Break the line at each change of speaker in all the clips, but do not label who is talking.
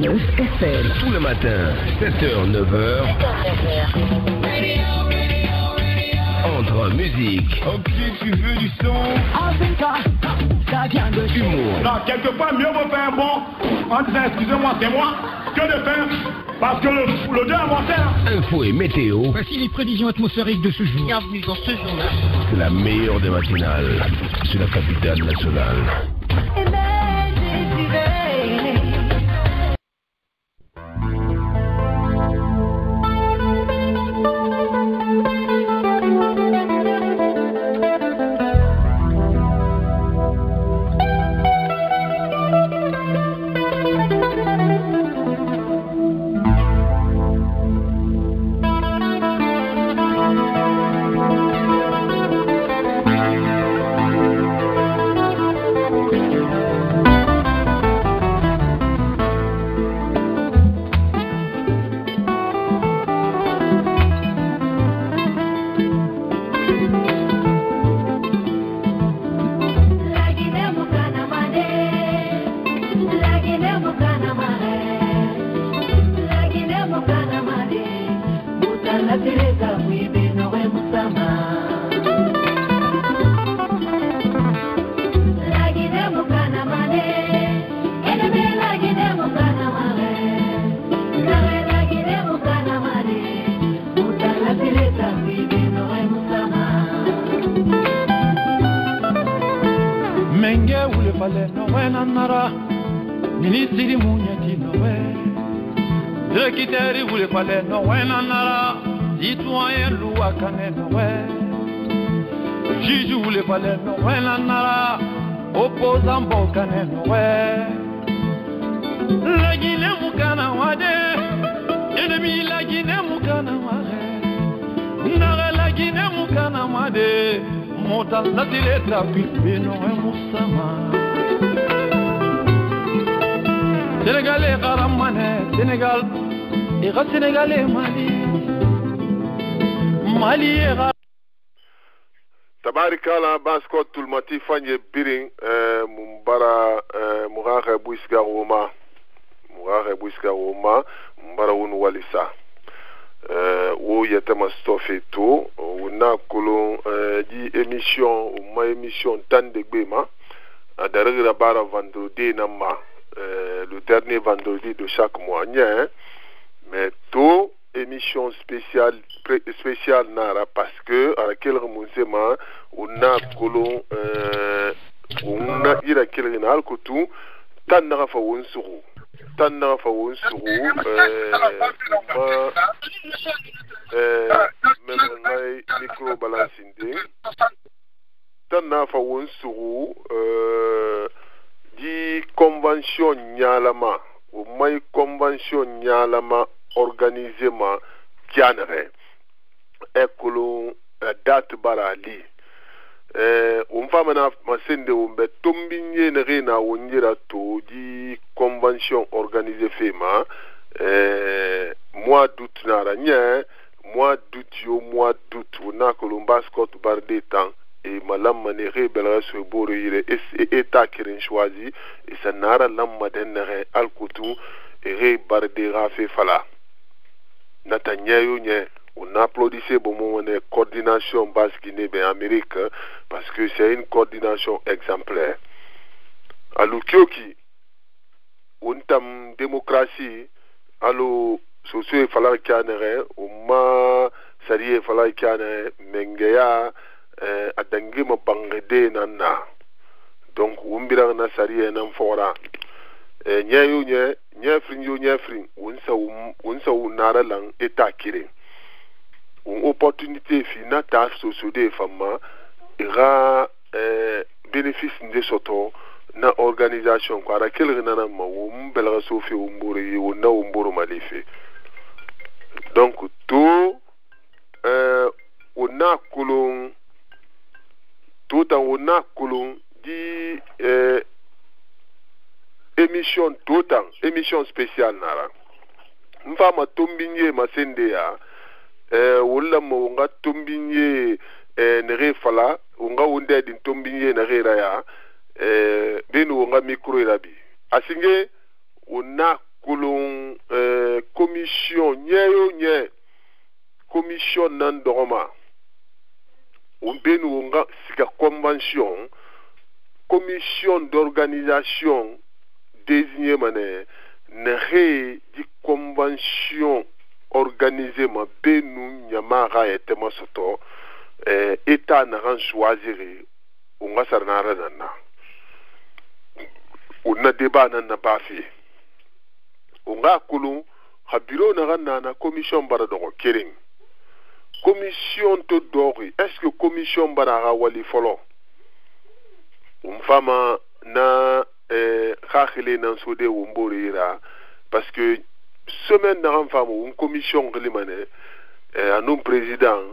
89 FM.
Tout le matin, 7h, 9h. Entre musique.
Ok, tu veux du son.
Humour.
Non, quelque part, mieux vaut faire bon en disant excusez-moi, c'est moi, que de faire. Parce que le Dieu a monté.
Info et météo.
Voici les prévisions atmosphériques de ce jour.
Bienvenue dans ce journal.
C'est la meilleure des matinales. C'est la capitale nationale.
Ministri munyati nowe, directeur voulait parler nowe nanara, citoyen loi kane nowe, juge voulait parler nowe nanara, opposant bokane nowe. La Guinée mukana wade, ennemi la Guinée mukana wade, nara la Guinée mukana wade, mota satile trafic benowe musama. Sénégalais Karamane, Sénégal, et Sénégalais Mali, Mali et
Tabarikala Baskot Tulmati Fanye Biring, Mumbara Murare Buiska Roma, Mumbara Walisa. Où y a tellement stoffé tout, on a colon dit émission, ou ma émission Tan de Gbema, à derrière la barre vendredi Nama. Le dernier vendredi de chaque mois, mais tout émission spéciale nara parce que à laquelle remontement on a colon on a ira quel renal que tout tant nara fa won suru même ngai micro balancing tant nara fa won suru di convention nyalama ou mai convention nyalama organisement kianere ekolo date barali fama masende umbe tombinye na wonjira to di convention organisée fema mois d'août nara nya mois d'août na kolomba scott barde temps et malam manere belra sur borire et état kirin choisi et ça nara lamma denere alkutu et re bardera fait fala Natanyahu nye on applaudissait bon moment coordination basse Guinée ben Amérique parce que c'est une coordination exemplaire allo kyoki on tam démocratie allo socio fala kanere o ma sariye fala kanere mengeya adangi ma bangede nanna donc umbira na sariye nan fora nyayu nyefrin wonsa nara lang eta kire une opportunité fina ta société fama ira bénéfice de soto na organisation kwa rakil nana ma umbela sofi umburi wona umburu malife donc tout on a kulung di émission spéciale nara mfama tombinye masende ya wala mo nga tombinye nere fala nga wonde din tombinye nere ya benu nga micro irabi asinge ona kulun commission nyeyo nye commission nan dogoma benu nga sika convention commission d'organisation désignée mané nere di convention organisée ma benu nyamara etema soto état na ran choisir unga sarnara nanna unna débat nan na bafi unga kulu ha bureau na ran na commission baradogo kering commission to dori est-ce que commission barara wali folo fama na khakhle nan sode womborira parce que semaine na ran fama une commission glimane un président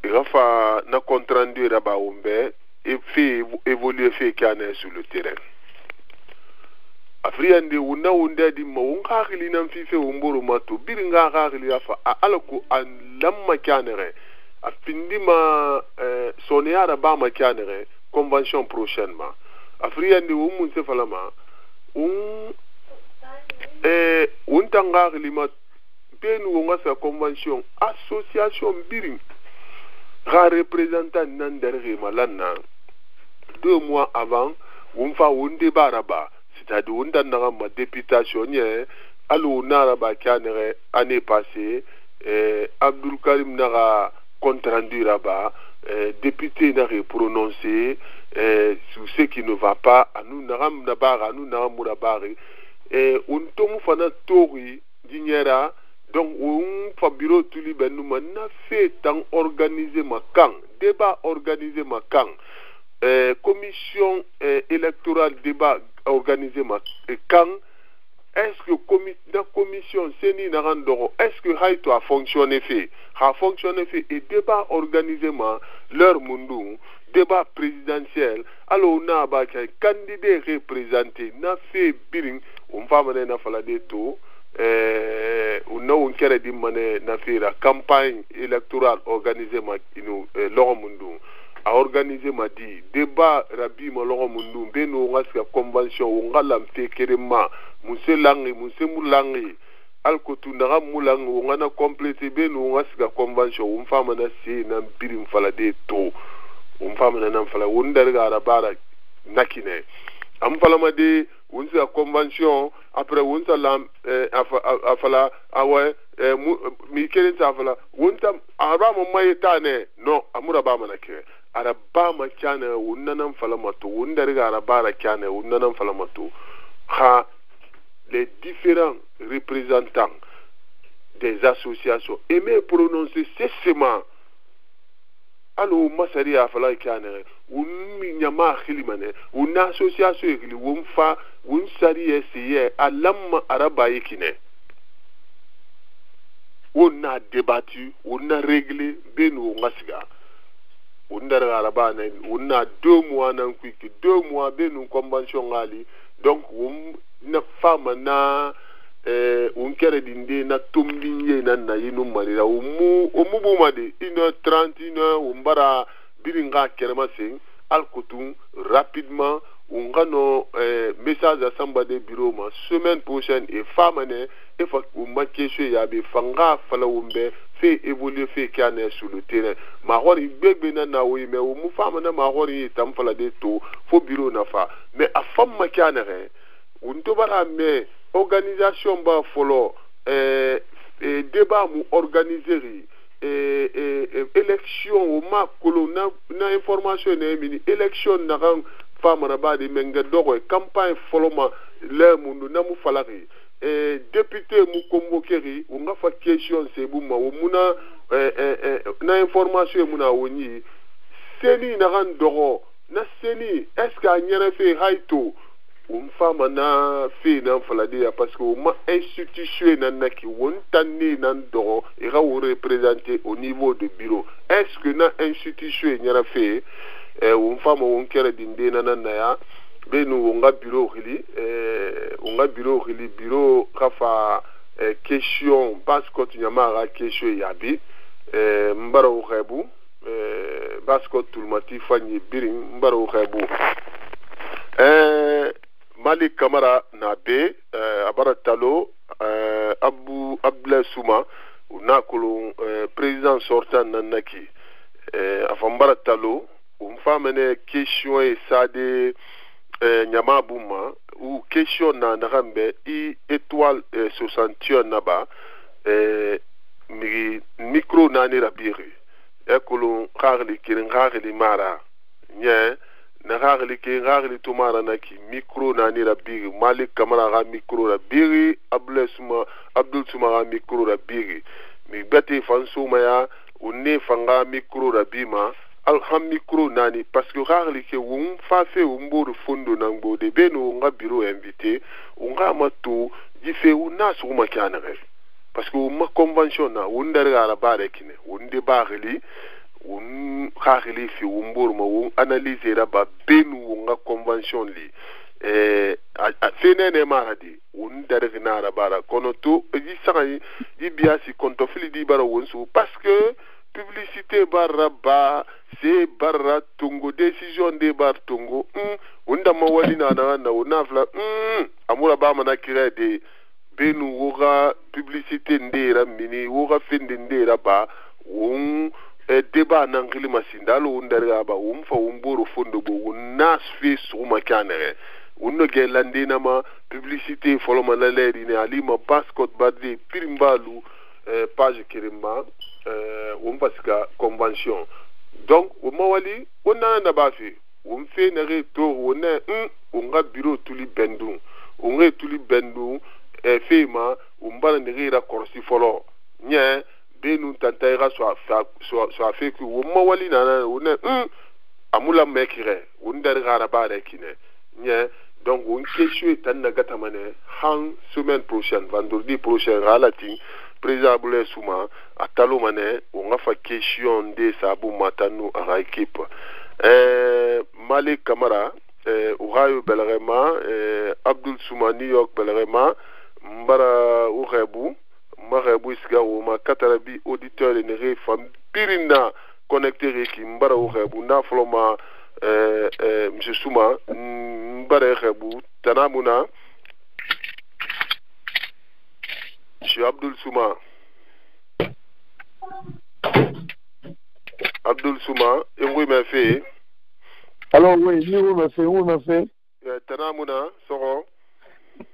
rafa na compte rendu raba ombe et fait évoluer fait kana sur le terrain afriande una unda di mo khakhle nan fife womboro mato biringa khakhle afa alako lamma kanere afindima sonéara ba ma kanere convention prochainement afriande wo mun se falama tanga lima benu wonga sa convention association biring ra représentant nan derrière malana 2 mois avant on fa on débat là-bas c'est-à-dire on dans ma députation allo naraba kanere année passée Abdul Karim nara compte rendu là-bas député n'a prononcé sur ce qui ne va pas à nous naram nabara à nous naram murabari on tombe fana tori dignera donc on fa bureau tuli benu na fait tant organiser ma camp débat organisé ma camp commission électorale débat organisé ma camp. Est-ce que la commission Seni Narandoro, est-ce que Haïto a fonctionné fait? A fonctionné fait et débat organisément leur mundu, débat présidentiel, alors on a un candidat représenté, n'a fait biring, on va mener na falade tout, on a un kere di mané na fait la campagne électorale organisée ma leur mundu. A organisé ma dit débat rabi ma leur mundu, ben on a la convention, on a l'amté kerema. Mousse langi, mousse moulangi, alkotu nara moulangi, on a complété ben on a la convention, on femme na si na birim falade to, on femme na fala, on derga arabara nakine. Am fala ma de, on la convention, après on sa lam, afala, awe, mi keren sa afala, on tam araba mayetane, non, amuraba manake. Araba kane, on nanam fala mato, on derga arabara kane, on nanam fala mato. Ha, les différents représentants des associations aimaient prononcer cessément. Alors, Massari a fallu une association une sari essayé à l'âme arabaïkine. On a débattu, on a réglé, Beno Masiga. On a 2 mois, 2 mois, Beno Convention Ali. Donc, na fama na kere dinde na tumbinye na yinu marira omubu made 1h30 umbara biringa kerema sing alkotum rapidement ungano message à samba de bureau ma semaine prochaine et fama ne e fa umba kesho ya be fanga fala umbe fait évoluer fait kane sur le terrain ma hori bebe na oui mais umu fama na ma hori tam fala de to fo bureau na fa mais a fama kane on tobara mais organisation ba folo débat mu organiser élection au ma colonna na information na mini élection na ran fama na ba de menga dogo campagne folo ma le mundu na mu falari député mu convoquer on nga fa question c'est bu ma muna na information muna woni seni na ran dogo na seni est-ce que anyere fait haito femme na fait nan falade parce que ma institution nan ki won tanni nan do et représenter au niveau de bureau est-ce que na institution nyara fait femme on kere dinde nan na ya benu onga bureau hili bureau kafa question parce que tu nyama question yabi mbaro rebu parce que tout le mati fanyi biring mbaro rebu Malik Kamara na be abara talo Abdoulaye Souma na kulu président sortant nanaki afambara talo umfamene question e sade nyamabuma ou question na narambe I étoile 61 naba micro nani rabiri ekulu khagli kirin khagli mara nye na khagli tumara naki micro nani rabiri Malik Kamara ga micro rabiri Abdoul Souma ga micro rabiri mi beti fansuma ya unne fanga micro rabima alham micro nani parce que khagli ke wum fa fe umburu fondo nangbo de beno nga bureau invité unga matu jife una suma kanare parce que ma convention na wundar gara bare kine wunde bagli khagli fi umburu ma analyser raba benu nga convention li fenene maradi wundar gina rabara kono to yi sanga yi biasi konto fili di bara wonsu parce que publicité barra c'est barra tungo décision de bar tungo unda mawali na unafla amura ba mana kire de benu woga publicité ndera mini woga finde ndera ba débat nangili masindalo undara ba fa umboro fondo bo unas fi suma kanere unno gelandina ma publicité foloma la leri ne alima bascot badri pirimbalu page kirimba parce que convention donc au mawali on a na bafi on fait na retour on est on bureau tuli bendu on est tuli bendu fema on bana ne ra korsi folo nya benu tantaira soit fait que au mawali na on est amula mekire on derga bare kine nya donc on question tan na gatamane han semaine prochaine vendredi prochain relating président Abdoulaye Souma à Talomane on a fait question de Sabou Matanu à l'équipe Malik Kamara Ourayo Belrema Abdoul Souma New York Belrema Mbara Ourebu Marebu Isgaro ma Katarabi auditeur et néré femme Pirina connecté qui Mbara Ourebu na floma Monsieur Souma Mbara Ourebu Tanamuna Monsieur Abdoul Souma. Abdoul Souma, et oui, m'a fait.
Alors, oui, où m'a fait.
Tana Mouna, Soro.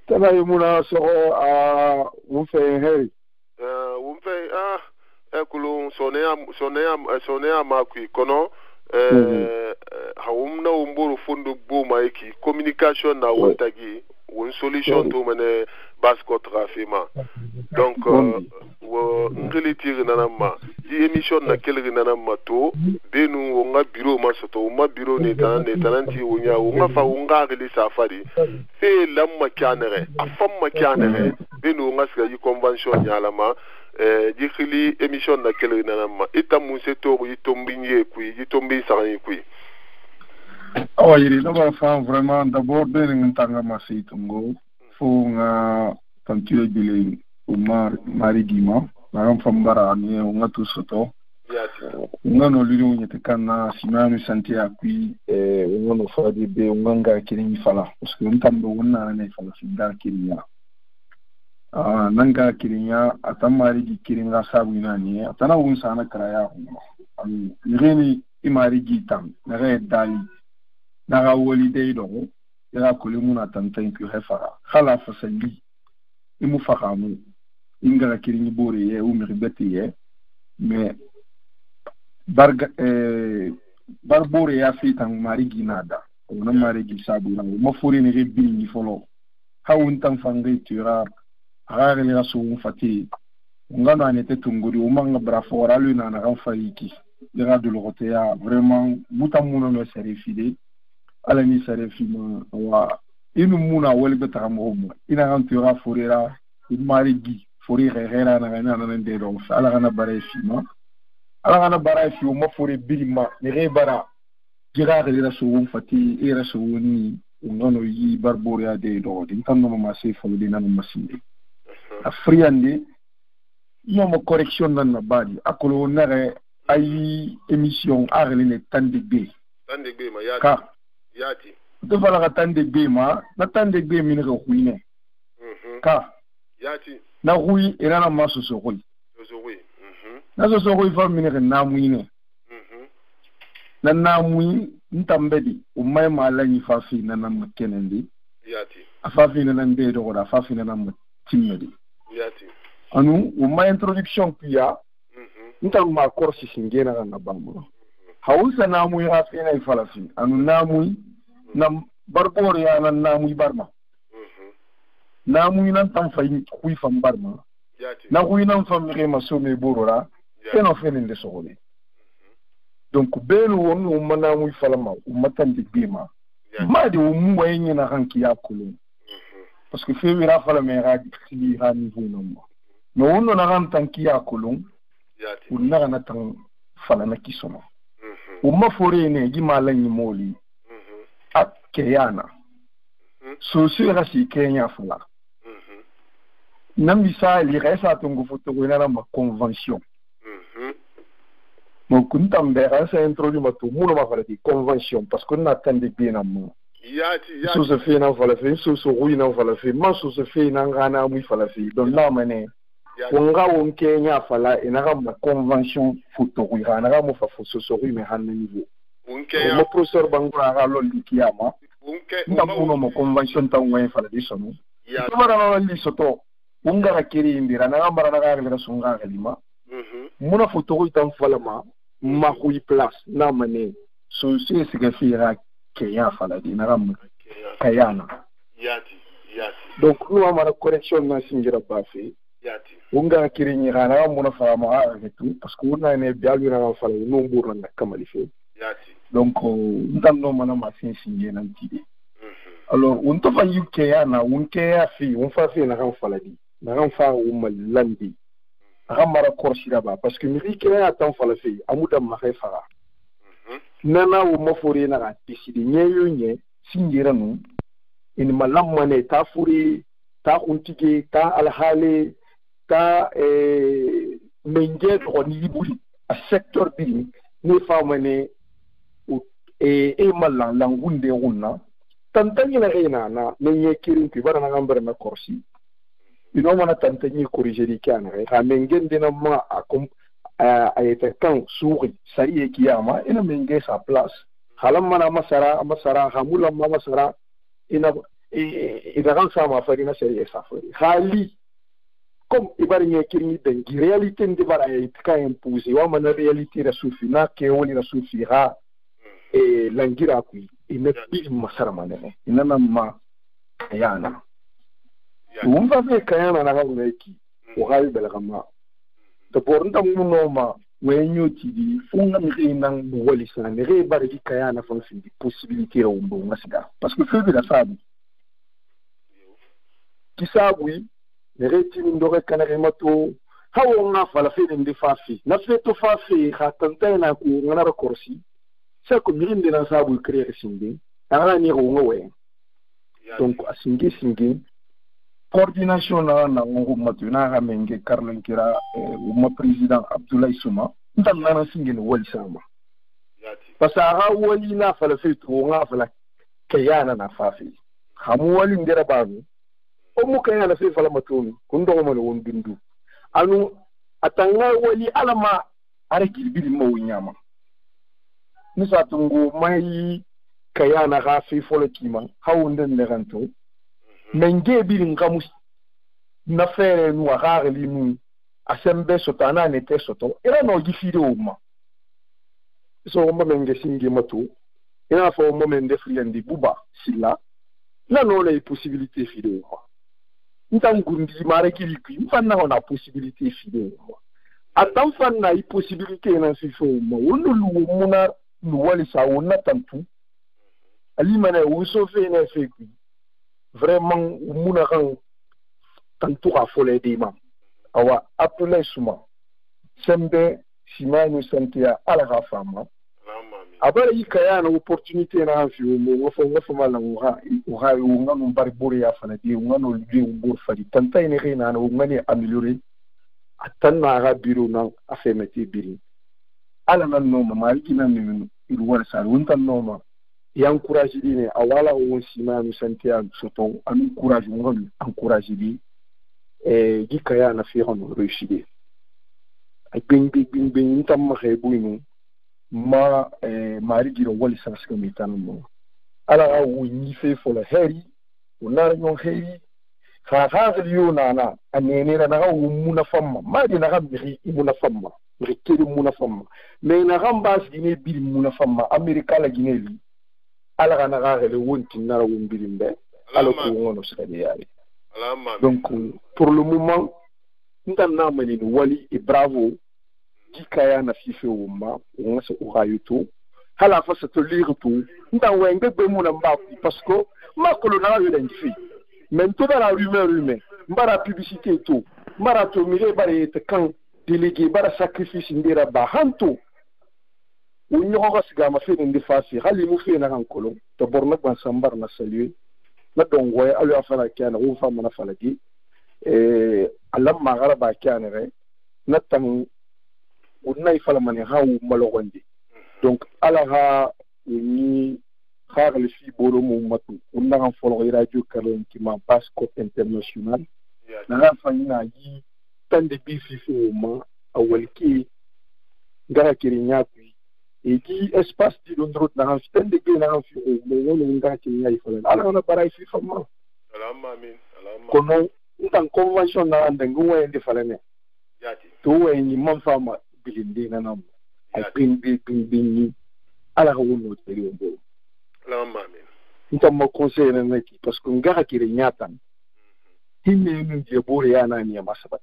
Tana Mouna, Soro, on fait un heri.
On fait, écoute, sonné à Makui, kono, haumna umboro fondo boma eki, communication na wantagi, une solution to mene bascot rafima. Donc, ngeli tire nanama, di émission na kelri nanama to, benu onga bureau masoto, uma bureau netananti unya, unga fa unga ngeli safari, fe lamma kianere, afam ma kianere, benu onga ska yi convention nyalama, di khili émission na kelri nanama, itamu seto yitombinye kui, yitombi sarani kui.
Oh, il est vraiment d'abord bien n'entanga masitungo, faut nga tantue bile umar marigima, na mfambara ni nga tusoto. Nga no lulu nyete kana simanu santi akui nga no fadi be nga kiringi fala parce que ntambo wona na fala fida kirinya. Nanga kirinya atamari di kiringa sabu nani atana wunsa na kraya. Ngeni imari gitam na re dali. Naga holiday do ya ko le muna tantan ku hefara khala fasali imu fakamu ingala kiringi bore ye o miribeti ye mais barbore ya fitan marigi nada ona marigi sabu na mo fori ni rebi ni folo hawun tan fangai tira rare le raso fati ngana ne tetunguri o manga brafora lui na na faiki dira de l'Eurotéa vraiment mutamuno no serifide ala ni serifima wa inu muna wali betamo ina antura forera marigi fori rera na na ndero ala kana barefima ala kana barefi o mo fori bilima ni rebara dira de raso fati e raso ni ngono yi barboria de do din tanno ma se folo de nanu masinde afriande no mo correction nan na badi akolo nare ay émission arle ne tande be ma yati to fala ka tande be ma na tande be mi ne ko huine ka
yati
na hui ina na maso so hui na so hui fa mi ne na muine na mui ntambedi umay malani fa fi na makenendi
yati
afa fi na nde do da fa fi na timmedi
yati
anu umay introduction piya ntam ma korsi singena na bamu hausa na mui ha fi na falafi anu na mui na barbor ya na mui barma na mui nan tam fa hui fam barma
yati
na hui nan fam re maso me borora keno fenende sogole donc belu wonu mana muy falama umatan de bima ma de mu wayenye na hanki ya kulu parce que fe wira fala me ga di ha ni hu no no wono na ran tanki ya kulu unna na tan fala na kisono umma fore ne gi malanyi moli akeyana so sura si kenya fala na misali resa tungu foto na ma convention mon kuntam be rasa introduit ma tout muno ma fala di convention parce que na tande bien am
yati
so se fait na fala fait so ruina fala fait ma so se fait na ngana mu fala fait donc na mané wonga won Kenya fala ina ga ma convention photo ruina na ga mo fa so ruina han niveau
Kenya
mo professeur bangura ga lo likiyama muno mo convention ta ngwe fala di sono
yati
mara na li soto wonga ga kiri indira na ga mara na ga ga sunga ga lima muna photo ruina fala ma hui place na mané so c'est ce que fira Kenya fala di na ram kayana
yati
donc nous amara correction na singira bafi
yati
unga kirinyi kana muna fala ma avec tout parce que on a ne bialu na fala no mbur na kamali fe
yati
donc ndam no mana ma singe nan tidi alors on to fa Kayana on Kaya fi on fa fi na ram fala di na ram fa landi ramara korsira ba parce que mi Kaya tan fala fi amuda ma khay fara nana wo mafori na ga tisidi nyeyo nye singira nu in malamane ta furi ta untike ta alhale ta menje ko ni buli a secteur bi ni famane malan langunde wonna tantanyi na reina na menye kirin ki barana ngambar na korsi ino mana tantanyi corriger di kana ha mengende na ma akom ayete kan suri sari kiyama ina menge sa place halam mana masara hamula masara ina kan sama farina sari sa fari hali comme ibari nyekiri dengi réalité ndi bara ayete kan imposer wa mana réalité la sufi na ke woni la sufi ha langira ku ina bi masara manene ina ma kayana umva fe kayana na ga uneki ugai belgama de bornda munoma wenyo tidi funga nginan wali sana ne bari kayana fon di possibilité o mbo ngasiga parce que feu de la sabu kisabui ne reti ndore kanare mato hawo nga fala fe ndi fafi na fe to fafi khatanta na ku ngana rekorsi ça ko mirinde na sabu créer sindi ara ni ro ngwe donc asingi coordination na ngo matuna ha menge Carlen Kira mo président Abdoulaye Souma ndam na singene wali sama parce que ha wali na fala fe to nga fala kayana na fafi hamu wali ndera babu o mu kayana fe fala matuni kundo mo no wondundu anu atanga wali alama arekil bil mo nyama nisa tungu mai kayana ha fe folo kima hawunden ne ganto menge birin kamus na fere nu agare limu asembe sotana nete soto era no gifide uma so mo menge singi matu ina fo mo mende friendi buba silla na no le possibilité fide uma ntangundi mare kiliki mfanna ona possibilité fide uma atam fanna i possibilité na sifo uma wono lu muna lu wali sa wona tantu ali mane wo so fe na fe vraiment muna kan tantu afole dima awa Abdoulaye Souma sembe simanu santia ala rafama abara yikaya na opportunité na anfi mo fo mala uha ngano bari buri ya fana di ngano li ngor fadi tanta ine rina na ngani améliorer atanna ga biro na afemeti biri ala nan no ma ikina ni iru wala sa wonta no ma et encourager les awala on sima nous santé à soton à nous encourager les et dit qu'il y a un affaire en réussir ay bing tam ma xebuinu ma mari diro wali sans que mi tanmo ala wu ni fe fo la heri una yo heri ha yo nana anene na wu muna famma ma di na gambi muna famma rikiri muna famma mais na gamba dine bil muna famma america la gineli ala kana ga le wonti na wu bilimbe ala ko ngono skadi yari donc pour le moment ndana mani wali et bravo dikaya na fife wumba on se urayuto hala fa se te lire tout nda wenge be muna mba parce que ma kolona yo denfi même tout dans la rumeur mbara publicité tout mbara to mire bare te kan délégué bara sacrifice ndira ba hanto wonyo ko siga ma fe ndi fasi hali mu fe na kan kolon to borna ban sambar na saluer na dongoy alu afala kana wo fa mana falagi alam magara ba kana re na tan wonna ifala mane hawu malogondi donc ala ha ni xaral fi bolo mo matu wonna kan folo radio kalen ki ma passport international na ga fanyina yi tande bi fi fi ma awalki ngara kirinya ku e di espace di londrot na han tande ge na han fi mo wona ngara kirinya ifala ala na para fi fama
alama amin
kono ntan convention na ndangu wa ndi falane
yati
to wa ni man fama bilindi na nam ay bin ala ko wono teri wonbo
alama amin
ntan mo conseil na neki parce que ngara kirinya tan himme min je bore yana ni masaba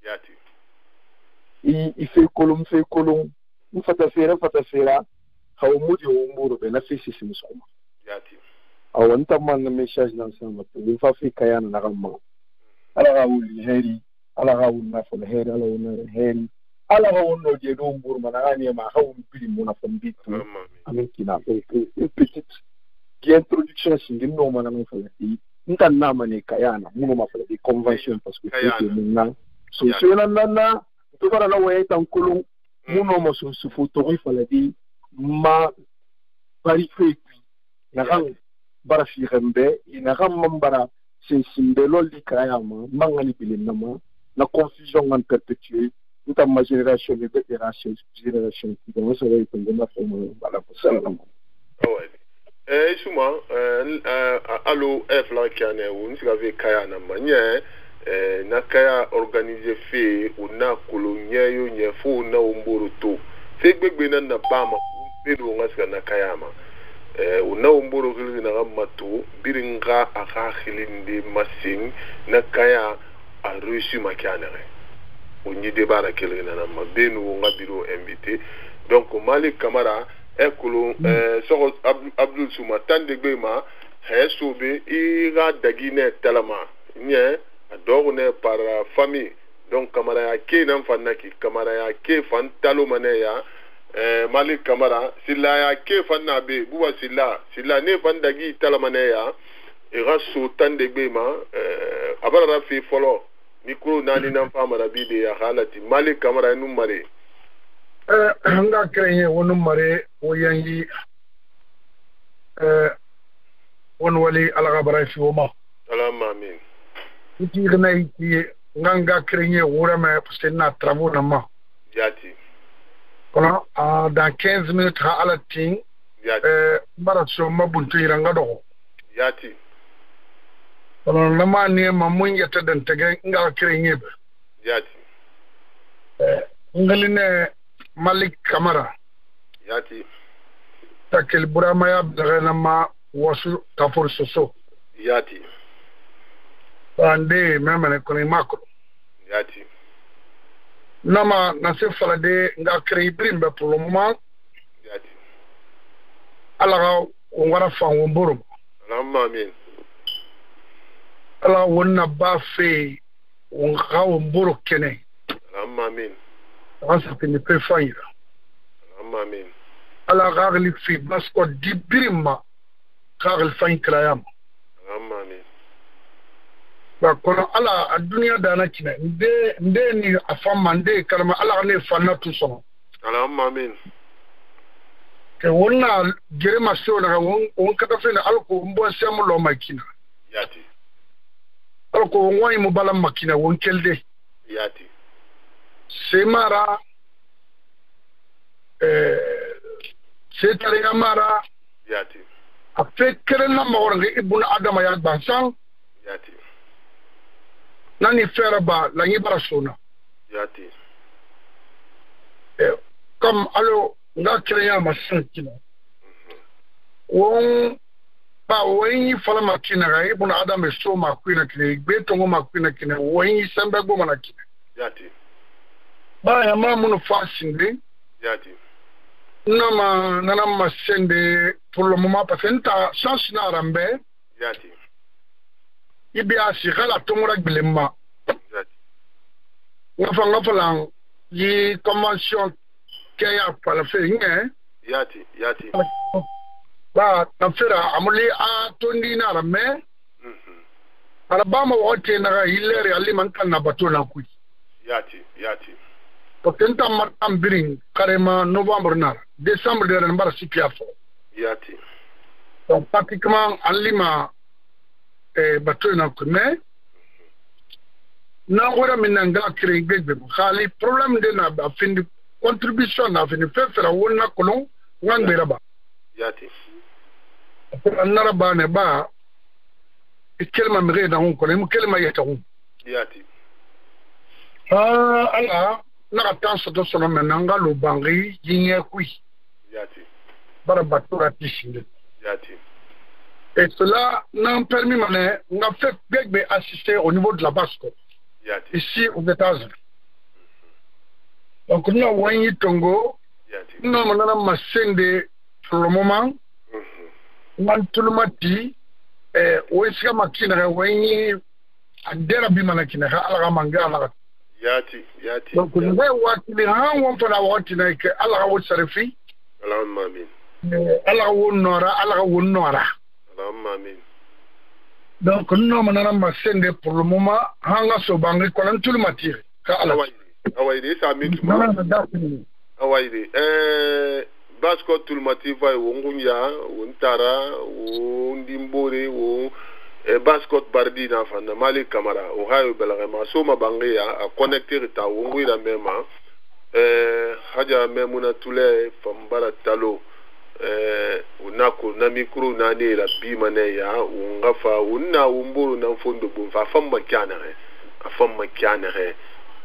yati
i fait kolum fata fera hawo mudi o mburu be na fisi simusoma
yati
awan tamman na message nan sama to fa fi kayan na gamma ala ga wuli heri ala ga wonna fa heri ala wonna heri ala ga wonno je do mburu mana ani ma hawo bili mona fam bitu amin kina petite qui introduction singin no mana non fa ntan na mane kayana muno ma fa di convention parce que c'est maintenant so na to bara na way tan kulun muno mo su fotori fa la di ma bari fe na kan bara fi rembe ina kan mambara sensimbe lolli kayama mangani bilin na confusion en perpétuer toute ma génération de génération qui doit se répondre na forme bala ko salam
suma allo efla kiane won sigave kaya na manye na kaya organiser fe una kolonya yo nyefo na umburu to fe gbegbe na bama bedo ngaska na kaya ma una umburu gili na mato biringa aka khilinde masing na kaya a reçu makiane onyi debara kelina na mabenu ngabiro invité donc Malik Camara ekolo so Abdul Souma tande gbema hesobe ira dagine talama nye adorne par famille donc Camara ya ke nan fanaki Camara ya ke fan talomane ya Malik Camara silla ya ke fanna be buwa silla ne fan dagi talamane ya ira so tande gbema abara fi folo micro nani nan fama rabide ya halati Malik Camara nu mare
nga krenye wonu mare o yangi won wali alaga bara fi woma
alama amin
iti gna iti nga krenye wora ma parce que na travaux na ma
yati
kono dans 15 minutes ha ala ting bara so mabuntu iranga do
yati
kono na ma ne ma munye tadan tege nga krenye be
yati
ngaline Malik Camara
yati
takil burama ya dagana ma wasu kafur soso
yati
ande memane koni makro
yati
nama nase falade nga krei brimbe pour le moment
yati
ala ngara fa womboro
alama amin
ala wonna ba fe nga womboro kene
alama amin
ça ne peut pas faire.
Amen.
ala gagli fi basko dibirima gagli fain krayam
Amen.
ba kono ala adunya dana kina nde ni afama nde kalma ala ne fanna tout son
Amen.
ke wonna gere maso na won kata fe na alko mbo semu lo makina
yati
alko won mu bala makina won kelde
yati
semara setare amara
yati
afe kere na mawrange ibuna adama ya bansan
yati
nani fera ba la nyibara sona
yati
comme allo nga créer ma sentina won ba woni fala makina ga ibuna adama so makwina kine beto ngo makwina kine woni sembe go manakine
yati
ba ya mamu fasinde
yati
nana masende pour le moment parce que nta chance na rambe
yati
ibi asi kala tumura gbilema
yati
nga fa yi convention kaya pala fe nge
yati
ba na fera amuli a tondi na rambe para ba ma wote na hilere ali man kan na bato na ku
yati
parce que nta matam biring carrément novembre na décembre de renbar sipiafo
yati
donc pratiquement alima bato na ku mais na wora minanga créer bebe khali problème de na fin de contribution na fin faire wona kolon ngambera ba
yati
nara ba ne ba kelma mire na ko ne kelma yata
yati
ala na tanso do sono menanga lo bangi yinye kui
yati
bara batura tishinde
yati
et cela n'a permis mané n'a fait bébé assister au niveau de la Basco
yati
ici aux États-Unis donc nous avons Tongo
yati
nous avons masende pour le moment man tout le mati oisika makina wani adera bimana kina ala manga ala
yati
donc nous wati le han won fana wati na ke ala wo sarafi
Allahumma amin
ala wo nora
Allahumma amin
donc nous manana masende pour le moment hanga so bangi ko lan tout le mati ka ala
awayde sa mituma awayde Basco tout le matin va wongunya wontara wondimbore wo Basco bardi na fanda mali camara o hayo belama so mabangi a connecter ta wonguira mema haja memuna tule fambara talo unako na micro na ne la bimane ya ungafa unna womboro na fondo bon fa famma kiana he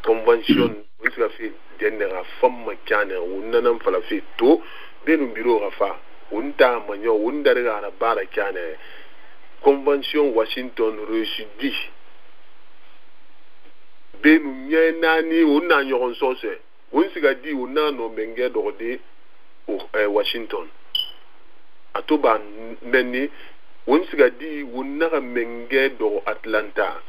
convention wisa fi denera famma kiana unna fala fi to benu biro rafa unta manyo undare na bara kiana convention Washington resudi benu nyenani unna nyon sose unsiga di unna no menge dode Washington atoba meni unsiga di unna menge do Atlanta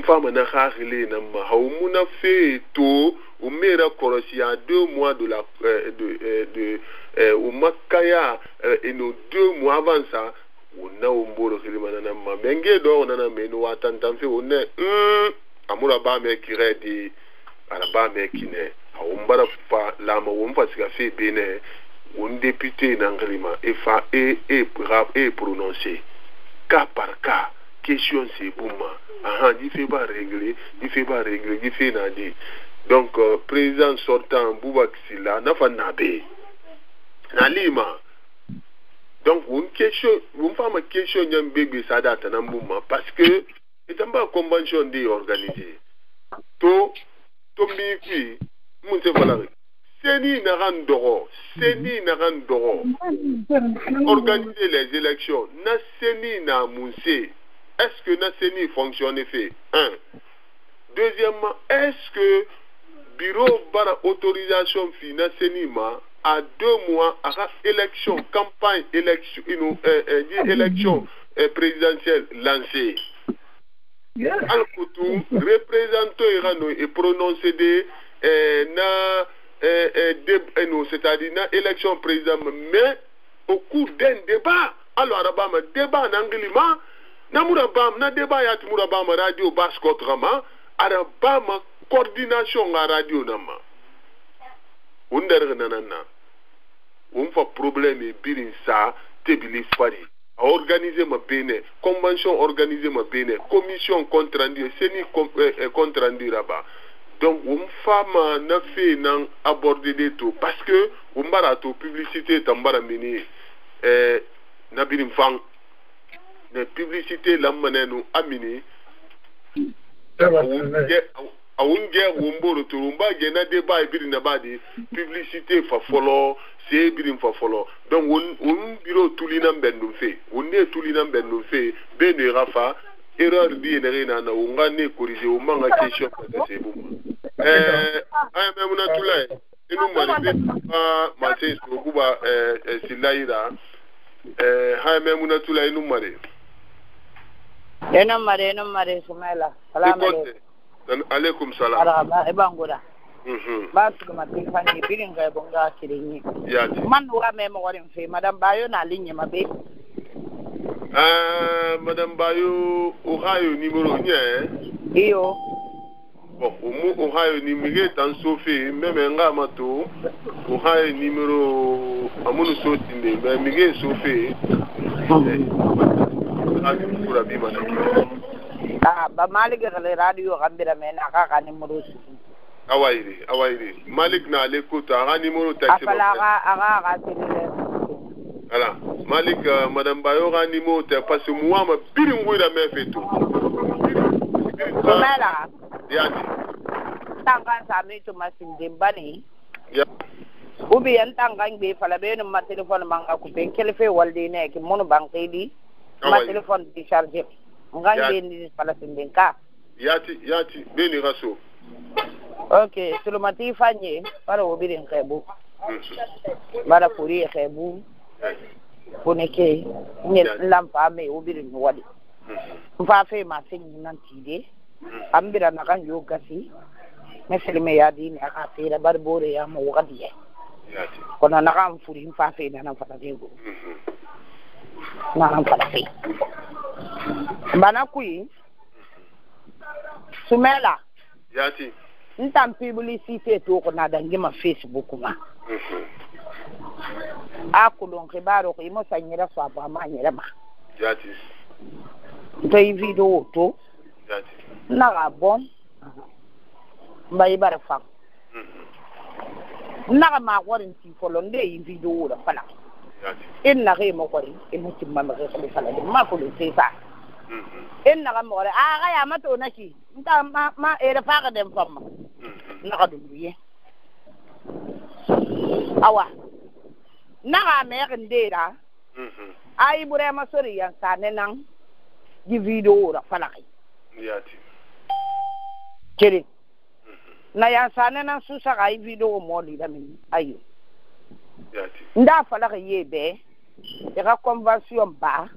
femme na khagile na ma haumuna fe to umera korosi à 2 mois de la umakaya et nos 2 mois avant ça on a umboro kilimana na ma menge do on na menu watantam fe on amura ba me kiredi ala ba me kine umbara fa la ma umfa sika fe bene un député na ngrima et fa et prononcer cas par cas question c'est bouma il fait pas régler il fait n'a dit donc président sortant Bouba Silla n'a pas nabé nalima donc une question une femme question d'un bébé ça date na bouma parce que c'est pas convention de organiser to mi mon se voilà seni na randoro organiser les élections na seni na munse. Est-ce que Nasseni fonctionne fait? 1. Deuxièmement, est-ce que bureau par autorisation financière à 2 mois à élection, campagne, élection, élection présidentielle lancée? Al-Koutou, représentant Irano et prononcé c'est-à-dire na élection présidentielle, mais au cours d'un débat, alors Abama débat en anglais. Namura bam na débat ya tumura bam radio Basco trama ara bam coordination à radio nama under nanana on fa problème birin sa tebili fari a organiser ma bene convention organiser ma bene commission compte rendu seni compte rendu là-bas donc on femme na fait nan aborder des tout parce que on barato publicité tambara mini na birin fang na publicité lammanenu amini awunge womboro turumba gena débat birin na badi publicité fa folo c'est birin fa folo donc on biro tulina mbendum fe on ne tulina mbendum fe bene rafa erreur di na na ungane corriger o manga question ka c'est bon ay même na tulay inu mari ma c'est ko kuba silaira hay même na tulay inu mari
eno mare sumela salam
alaikum salam
araba ebangura ba tu ma tilfani birin ga bonga kirinyi man wa me mo warin fe madam bayo na linye mabe
madam bayo ohayo numéro nye
iyo
bon ohayo numéro tan sofi même nga mato ohayo numéro amunu sotinde ba mige sofi
ba malik ga radio gambira mena ka numéro
awairi malik na l'écoute a numéro taxi
aga télé
voilà malik madame bayo ga numéro parce que moi ma biringo da me feto
komela
yani
tanga sami to masinde bani
ya
ubi yan tanga ngbe fala be no ma téléphone manga ku be kelfe walde ne ki mono banque di ma téléphone di charger nganje ni fala sindenka
yati beni raso
okay sulumati fanye para obirin khebu bara puri khebu poneke ni lampa me obirin wadi fa fe ma fin nan tide ambira na kan yo gasi mesele me yadi ni aka fira barbore ya mo wadi
yati
kona na kan furi fa fe na fata tego na kan fata fe bana kui sumela
yati
ntam publicité to ko na dangi ma Facebook ma akulon khibaro ko imo sanyira so aba ma nyira ma
yati
to yi video to
yati
na ga bon mbay bare fam na ga ma warin ti folo nde yi video da fala
yati
en na re mo ko e mo timma ma re ko fala de ma ko le sa en na ga mo re a ga ya ma to na ki nta ma e re fa ga dem fam na du ye awa na me ndera ai bure ma sori yan sanenan di video ra falaki
yati
kiri na yan sanenan su sa ai video mo li da min ayo
yati
nda falaki ye be e ga convention ba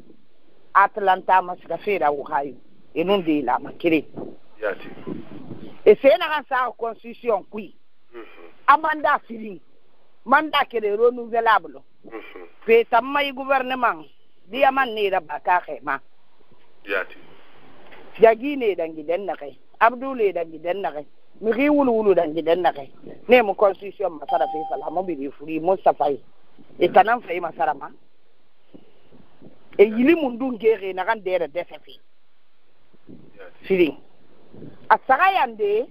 Atlanta masika fera wo hayo enun de la ma kiri
yati
e se na kan sa constitution kui amanda fili manda kere renouvelable pe tamay gouvernement dia man ne da baka khema
yati
jagi ne dangi den na kai abdule dangi den na kai mi ri wulu dangi den na kai ne mo constitution masara fe fala mo bi furi mustafa e tanan fe masara ma e yili mundu ngere na kan dere desefi fili asaka yande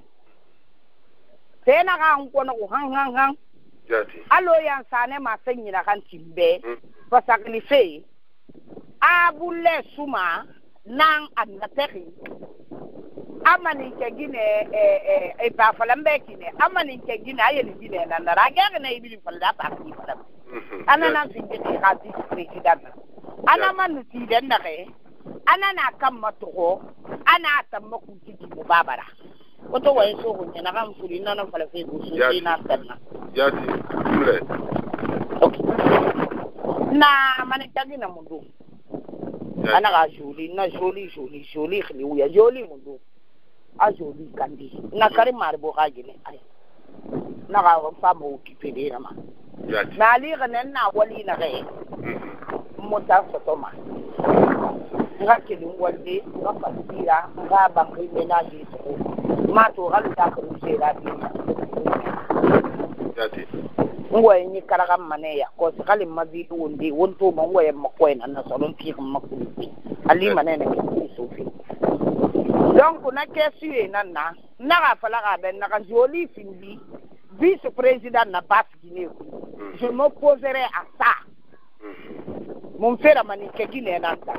tena kan kono ko hang
yati
alo yan sane ma senyi na kan timbe pasakli fe abulle suma nan anateri amani ke gine e pa falambe kine amani ke gine ayeli gine na raga na ibili falda pa ki falam ana nan finje ka di president ana man ti den na ke ana na kam matoko ana tamma ku ti mu babara wato waye so ko na kan furi na fala fe ko so na tanna
yati mule
okay na mane tagi na mundu ana ga joli na joli khli uya joli mundu a joli kandi na kare marbo ga gine ai na ga fa mo ki pede na ma
yati
na ali ga na wali na ga mota sotoma nga kelin walde nga fasira nga bangi menaji to ma to halu ta ko sera bi
yati
ngoy ni karaga maneya ko sakali mazi wonde wonto ma ngoy makoy na salon fi makku ali manene ki sofi donc na question nana na fala ga ben na joli findi vice-président na bas Guinée. Je m'opposerai à ça. Mon frère manike Guinée nanta.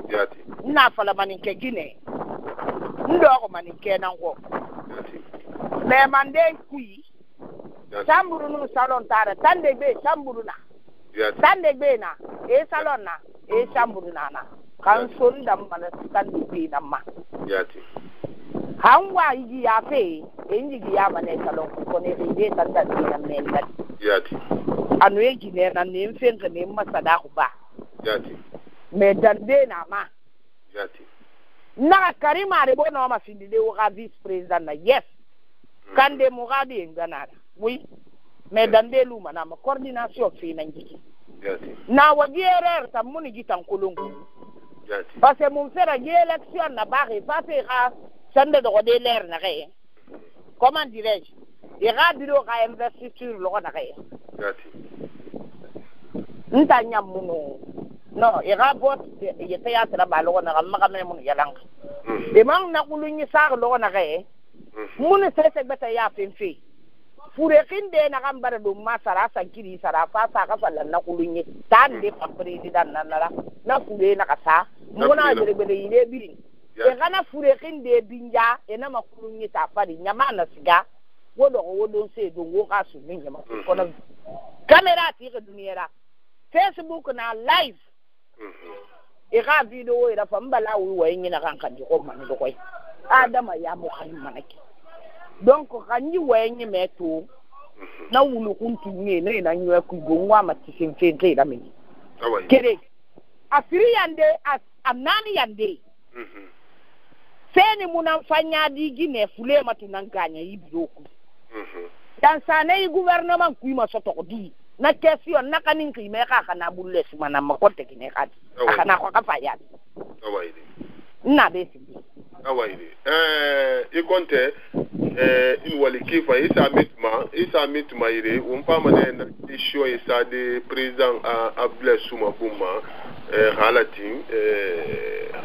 Yati.
Na fala manike Guinée. Ndoko manike nango.
Yati.
Mais mande kui. Samburu no salon tara tande be samburu na.
Yati.
Tande be na e salon na e samburu na na. Kan son dam mana tande be na ma.
Yati.
Hangwa yi ya fe enji ya mane salon ko ne ide tanda na menda.
Yati.
Anu e Guinée na ne mfenga ne masada ko ba.
Yati.
Mais dande na ma.
Yati.
Na Karima de bono ma findi de wa vice-président na yes. Kande Mouradi nganara. Oui. Mais dande luma na ma coordination fi na njiki.
Yati.
Na wadi erreur ta muni gitan kolongo.
Yati.
Parce que mon frère a élection na barre pas faire sande de rodé l'air na rien. Comment dirais-je? Il ra bureau ka investiture lo na rien.
Yati.
Ntanya muno. Non, il ra vote il était à travailler lo na ma me mun yalang. De mang na kulunyi sar lo na rien. Mun se beta ya fenfe. Fure kinde na gambara do masara sankiri sara fa sa ka falla na kulunyi tan de pa president na fure na kasa mona berebere ile birin e kana fure kinde binja e na makulunyi ta fari nyama na siga wodo se do wo ka su min nyama ko na kamera ti ga duniya Facebook na live e ga video e da fa mbala wo yin na kan kan ko man do koy adama ya mo kan manaki donc kanyi wenye meto na wulu kuntu ne na nywe ku gongwa matisin fente da mini kere afiri yande amnani yande seni munamfanya digi ne fule matunanganya ibiroku dan sana gouvernement ku ma soto di na question na kanin ki me ka kana bulle sumana makote kine kati kana kwa kafaya
awaidi
na besi
awaidi ikonte in wali kifa isa mitma ire umpa manena isho isa de président Abdel Souma Bouma halatin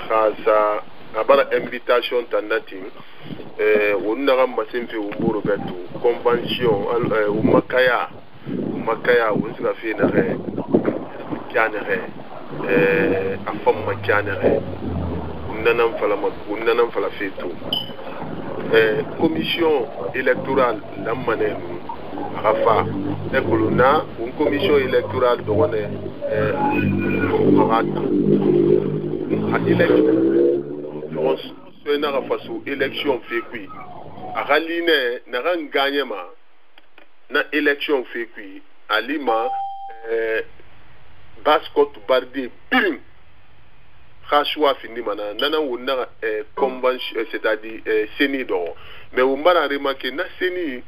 khasa abara invitation tandatin wonna masin fi umburu betu convention umakaya wonsa fi na re kanere afam makanere unanam fala fetu commission électorale la manenu rafa ekoluna une commission électorale done na rafa su élection fekui araline na ranganyema na élection fekui alima baskot bardi bim khashwa fini mana nana wonna convention c'est-à-dire seni do mais on va remarquer na seni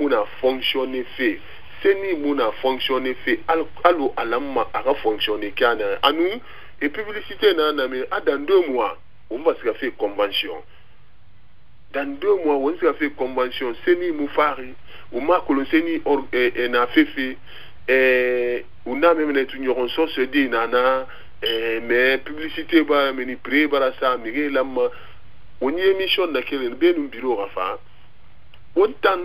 muna fonctionner fait seni muna fonctionner fait allo alamma a fonctionner kana anu et publicité na mais dans 2 mois on va se faire convention dans 2 mois on se fait convention seni mufari ou ma ko seni na fefe on a même les ignorants se dit nana mais publicité ba meni pré bara sa mi lam on y émission na kelen benum bureau rafa on tan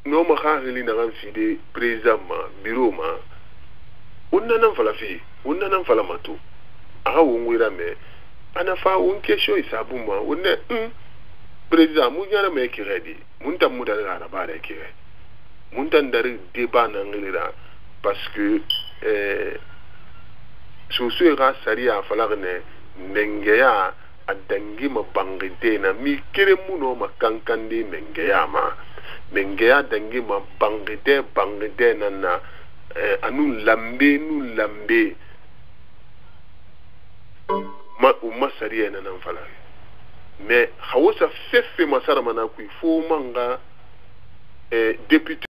no ma khali na ran fi de président bureau ma on nan fala fi on nan fala matu aha won wira me ana fa on question isabu ma on ne président mu nyara me kiredi mun tam mu dara na ba da kire mun tan dari débat na ngira parce que sosera saria falagne mengeya adangi mabangide na mi kere muno makankande mengeya dangi mabangide na anu lambe ma umma saria na nan fala mais hawasa fefe masara mana ku fo manga député